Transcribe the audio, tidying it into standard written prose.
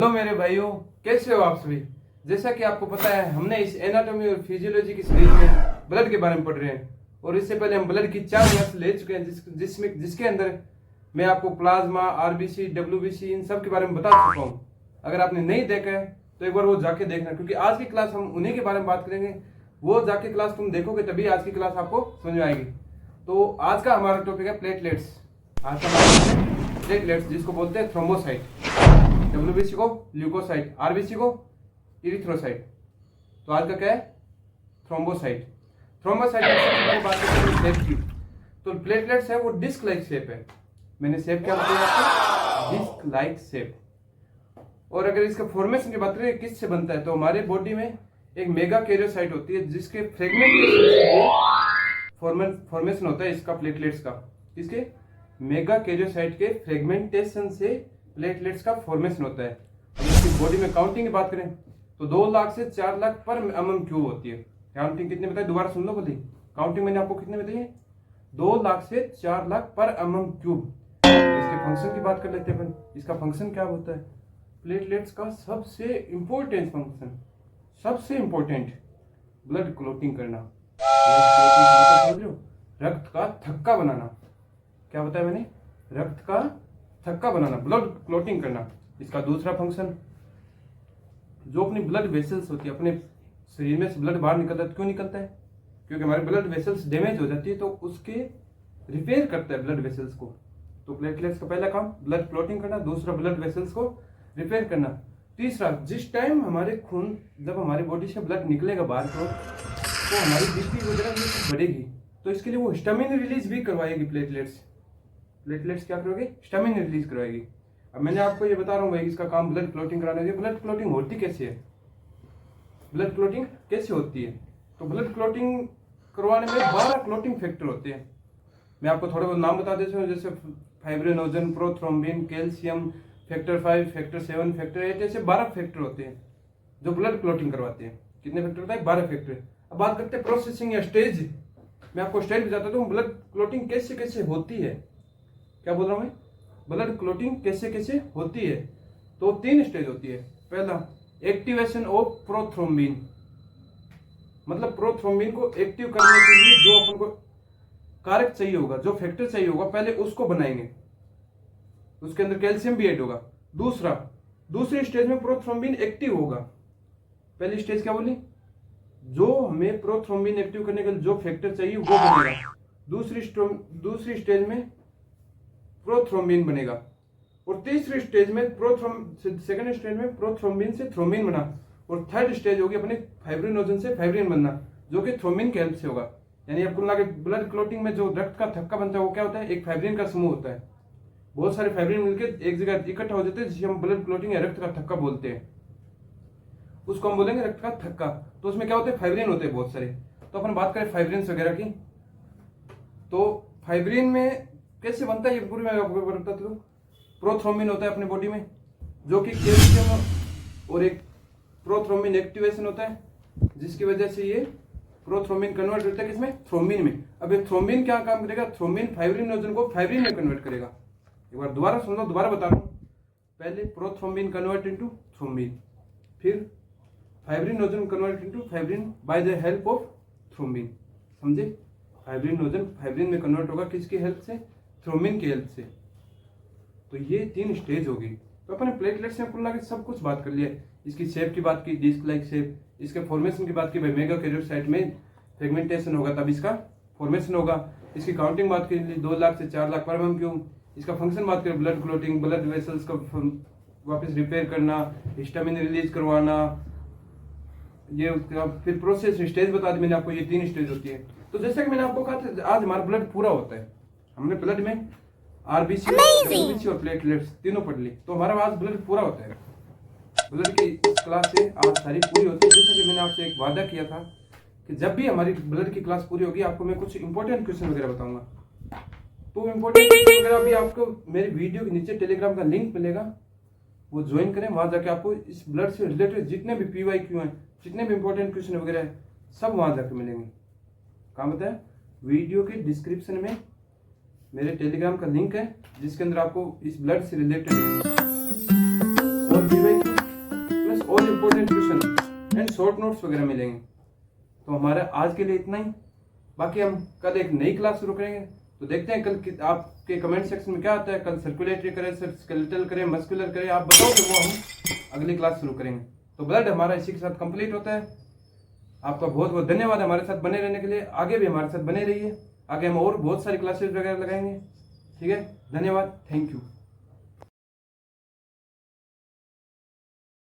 तो मेरे भाइयों, कैसे हो आप सभी। जैसा कि आपको पता है, हमने इस एनाटॉमी और फिजियोलॉजी की सीरीज में ब्लड के बारे में पढ़ रहे हैं और इससे पहले हम ब्लड की 4 नस्ल ले चुके हैं जिसके अंदर मैं आपको प्लाज्मा, आरबीसी, डब्ल्यूबीसी इन सब के बारे में बता चुका हूँ। अगर आपने नहीं देखा है तो एक बार वो जाके देखना, क्योंकि आज की क्लास हम उन्हीं के बारे में बात करेंगे। वो जाके क्लास तुम देखोगे तभी आज की क्लास आपको समझ में आएगी। तो आज का हमारा टॉपिक है प्लेटलेट्स। आज का हमारा प्लेटलेट्स, जिसको बोलते हैं थ्रोम्बोसाइट, डब्ल्यूबीसी को ल्यूकोसाइट, आरबीसी को इरिथ्रोसाइट। तो आज का क्या है? थ्रोम्बोसाइट। थ्रोम्बोसाइट की बात करें शेप की, तो प्लेटलेट्स है वो डिस्क लाइक शेप है। मैंने शेप क्या बताया आपको? Disc like shape. और अगर इसका फॉर्मेशन की बात करें किससे बनता है, तो हमारे बॉडी में एक मेगा कैरियोसाइट होती है जिसके फ्रेगमेंटेशन फॉर्मेशन होता है इसका, प्लेटलेट्स का। इसके मेगा कैरियोसाइट के फ्रेगमेंटेशन से प्लेटलेट्स का फॉर्मेशन होता है। इसकी बॉडी में काउंटिंग की बात करें तो 2 लाख से 4 लाख पर mm³ होती है। काउंटिंग कितने बताए? दोबारा सुन लो बोली। काउंटिंग मैंने आपको कितने बताई है? 2 लाख से 4 लाख पर mm³। इसके फंक्शन की बात कर लेते हैं अपन। इसका फंक्शन क्या होता है? प्लेटलेट्स का सबसे इंपॉर्टेंट फंक्शन, सबसे इंपॉर्टेंट, ब्लड क्लोटिंग करना। समझ रहे हो? रक्त का थक्का बनाना। क्या बताया मैंने? रक्त का थक्का बनाना, ब्लड क्लोटिंग करना। इसका दूसरा फंक्शन, जो अपनी ब्लड वेसल्स होती है, अपने शरीर में से ब्लड बाहर निकलता है। क्यों निकलता है? क्योंकि हमारी ब्लड वेसल्स डैमेज हो जाती है, तो उसके रिपेयर करता है ब्लड वेसल्स को। तो प्लेटलेट्स का पहला काम ब्लड क्लोटिंग करना, दूसरा ब्लड वेसल्स को रिपेयर करना, तीसरा जिस टाइम हमारे खून, जब हमारी बॉडी से ब्लड निकलेगा बाहर को, तो हमारी बीपी वगैरह ये बढ़ेगी, तो इसके लिए वो हिस्टामिन रिलीज भी करवाएगी। प्लेटलेट्स क्या करोगे? हिस्टामिन रिलीज करवाएगी। अब मैंने आपको ये बता रहा हूँ भाई, इसका काम ब्लड क्लोटिंग कराना है। ब्लड क्लोटिंग होती कैसे है? ब्लड क्लोटिंग कैसे होती है? तो ब्लड क्लोटिंग करवाने में 12 क्लोटिंग फैक्टर होते हैं। मैं आपको थोड़े बहुत नाम बता देता हूँ, जैसे fibrinogen, prothrombin, calcium, factor 5, factor 7, factor 8, ऐसे 12 फैक्टर होते हैं जो ब्लड क्लोटिंग करवाते हैं। कितने फैक्टर होता है? 12 फैक्टर। अब बात करते हैं प्रोसेसिंग या स्टेज। मैं आपको स्टेज बताता हूँ ब्लड क्लोटिंग कैसे कैसे होती है। क्या बोल रहा हूँ मैं? ब्लड क्लोटिंग कैसे कैसे होती है। तो 3 स्टेज होती है। पहला, एक्टिवेशन ऑफ प्रोथ्रोम्बिन, मतलब प्रोथ्रोम्बिन को एक्टिव करने के लिए जो अपन को कारक चाहिए होगा, जो फैक्टर चाहिए होगा, पहले उसको बनाएंगे। उसके अंदर कैल्शियम भी ऐड होगा। दूसरी स्टेज में प्रोथ्रोम्बिन एक्टिव होगा। पहली स्टेज क्या बोली? जो हमें प्रोथ्रोम्बिन एक्टिव करने के लिए जो फैक्टर चाहिए वो बनेगा। दूसरी स्टेज में प्रोथ्रोम्बिन बनेगा। और तीसरी स्टेज में सेकंड स्टेज में प्रोथ्रोम्बिन से थ्रोम्बिन बना। और थर्ड स्टेज होगी अपने फाइब्रिनोजन से फाइब्रिन बनना, जो कि थ्रोम्बिन के हेल्प से होगा। यानी आपको लगा ब्लड क्लोटिंग में जो रक्त का थक्का बनता है वो क्या होता है? एक फाइब्रिन का समूह होता है। बहुत सारे फाइब्रिन मिलकर एक जगह इकट्ठा हो जाते हैं, जिसे हम ब्लड क्लोटिंग या रक्त का थक्का बोलते हैं। उसको हम बोलेंगे रक्त का थक्का। तो उसमें क्या होते हैं? फाइब्रिन होते हैं बहुत सारे। तो अपन बात करें फाइब्रिन वगैरह की, तो फाइब्रिन में कैसे बनता है ये पूरी मैं आपको बताता हूँ। प्रोथ्रोम्बिन होता है अपनी बॉडी में, जो कि कैल्शियम और एक प्रोथ्रोम्बिन एक्टिवेशन होता है, जिसकी वजह से ये प्रोथ्रोम्बिन कन्वर्ट होता है किसमें? थ्रोम्बिन में। अब ये थ्रोम्बिन क्या काम करेगा? थ्रोम्बिन फाइब्रिनोजन को फाइब्रिन में कन्वर्ट करेगा। एक बार दोबारा सुन लो, दोबारा बता रहा हूँ। पहले प्रोथ्रोम्बिन कन्वर्ट इनटू थ्रोम्बिन, फिर fibrinogen convert into fibrin by the help of thrombin. समझे? फाइब्रिनोजन फाइब्रिन में कन्वर्ट होगा किसकी हेल्प से? थ्रोम्बिन की हेल्प से। तो ये 3 स्टेज होगी। तो अपने प्लेटलेट्स में कुल सब कुछ बात कर लिया। इसकी शेप की बात की, डिस्क लाइक शेप। इसके फॉर्मेशन की बात की, भाई मेगा कैरियोसाइट में फ्रेगमेंटेशन होगा तब इसका फॉर्मेशन होगा। इसकी काउंटिंग बात की 2 लाख से 4 लाख पर mm³। इसका फंक्शन बात करें, ब्लड क्लोटिंग, ब्लड वेसल्स को वापस रिपेयर करना, हिस्टामिन रिलीज करवाना। ये फिर प्रोसेस स्टेज बता दी मैंने आपको, ये 3 स्टेज होती है। तो जैसा कि मैंने आपको कहा था, आज हमारा ब्लड पूरा होता है। हमने ब्लड में आरबीसी, डब्ल्यूबीसी और प्लेटलेट्स तीनों पढ़ ली, तो हमारा आज ब्लड पूरा होता है। ब्लड की इस क्लास से आज सारी पूरी होती है। जैसा कि मैंने आपसे एक वादा किया था कि जब भी हमारी ब्लड की क्लास पूरी होगी आपको मैं कुछ इंपॉर्टेंट क्वेश्चन वगैरह बताऊंगा। तो इंपॉर्टेंट क्वेश्चन वगैरह भी आपको मेरी वीडियो के नीचे टेलीग्राम का लिंक मिलेगा, वो ज्वाइन करें। वहां जाके आपको इस ब्लड से रिलेटेड जितने भी PYQ हैं, जितने भी इंपॉर्टेंट क्वेश्चन वगैरह है, सब वहां जाके मिलेंगे। कहाँ बताया? वीडियो के डिस्क्रिप्शन में मेरे टेलीग्राम का लिंक है, जिसके अंदर आपको इस ब्लड से रिलेटेड और PYQ शॉर्ट नोट्स वगैरह मिलेंगे। तो हमारा आज के लिए इतना ही, बाकी हम कल एक नई क्लास शुरू करेंगे। तो देखते हैं कल आपके कमेंट सेक्शन में क्या आता है, कल सर्कुलेटरी करें, स्केलेटल करें, मस्कुलर करें, आप बताओगे, वो हम अगली क्लास शुरू करेंगे। तो ब्लड हमारा इसी के साथ कंप्लीट होता है। आपका बहुत बहुत धन्यवाद हमारे साथ बने रहने के लिए, आगे भी हमारे साथ बने रहिए, आगे हम और बहुत सारी क्लासेस वगैरह लगाएंगे। ठीक है, धन्यवाद, थैंक यू।